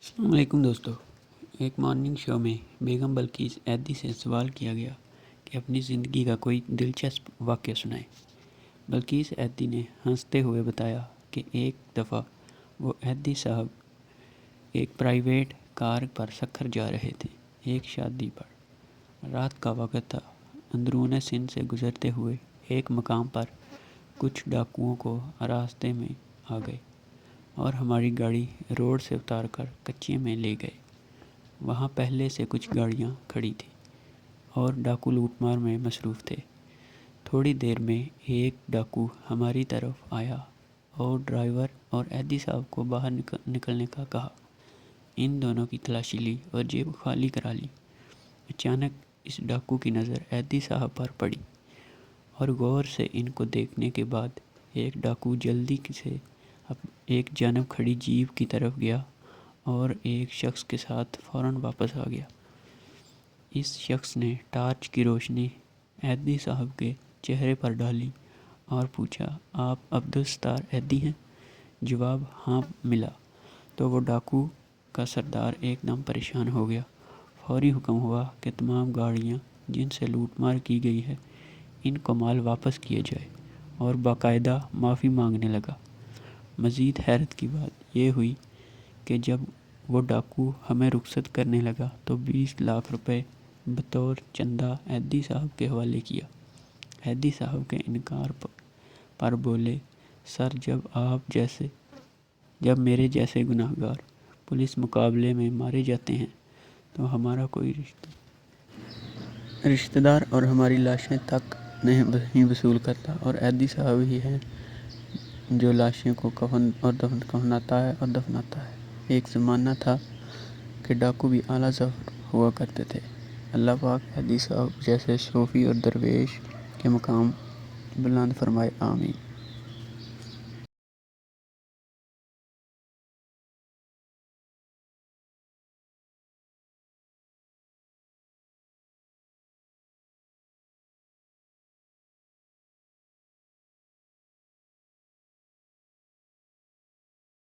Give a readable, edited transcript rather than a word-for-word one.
السلام علیکم دوستو۔ ایک مارننگ شو میں بیگم بلقیس ایدی سے سوال کیا گیا کہ اپنی زندگی کا کوئی دلچسپ واقعہ سنائیں۔ بلقیس ایدی نے ہنستے ہوئے بتایا کہ ایک دفعہ وہ ایدی صاحب ایک پرائیویٹ کار پر سکھر جا رہے تھے، ایک شادی پر۔ رات کا وقت تھا۔ اندرون سندھ سے گزرتے ہوئے ایک مقام پر کچھ ڈاکوؤں کو راستے میں آ گئے اور ہماری گاڑی روڈ سے اتار کر کچے میں لے گئے۔ وہاں پہلے سے کچھ گاڑیاں کھڑی تھیں اور ڈاکو لوٹ مار میں مصروف تھے۔ تھوڑی دیر میں ایک ڈاکو ہماری طرف آیا اور ڈرائیور اور ایدی صاحب کو باہر نکلنے کا کہا۔ ان دونوں کی تلاشی لی اور جیب خالی کرا لی۔ اچانک اس ڈاکو کی نظر ایدی صاحب پر پڑی اور غور سے ان کو دیکھنے کے بعد ایک ڈاکو جلدی سے ایک جانب کھڑی جیپ کی طرف گیا اور ایک شخص کے ساتھ فوراً واپس آ گیا۔ اس شخص نے ٹارچ کی روشنی ایدی صاحب کے چہرے پر ڈالی اور پوچھا، آپ عبدالستار ایدی ہیں؟ جواب ہاں ملا تو وہ ڈاکو کا سردار ایک دم پریشان ہو گیا۔ فوری حکم ہوا کہ تمام گاڑیاں جن سے لوٹ مار کی گئی ہے ان کو مال واپس کیا جائے اور باقاعدہ معافی مانگنے لگا۔ مزید حیرت کی بات یہ ہوئی کہ جب وہ ڈاکو ہمیں رخصت کرنے لگا تو 20 لاکھ روپے بطور چندہ ایدی صاحب کے حوالے کیا۔ ایدی صاحب کے انکار پر بولے، سر جب میرے جیسے گناہ گار پولیس مقابلے میں مارے جاتے ہیں تو ہمارا کوئی رشتہ دار اور ہماری لاشیں تک نہیں وصول کرتا، اور ایدی صاحب ہی ہیں جو لاشیں کو کفناتا ہے اور دفناتا ہے۔ ایک زمانہ تھا کہ ڈاکو بھی اعلیٰ ذوق ہوا کرتے تھے۔ اللہ پاک ایدی صاحب جیسے صوفی اور درویش کے مقام بلند فرمائے، آمین۔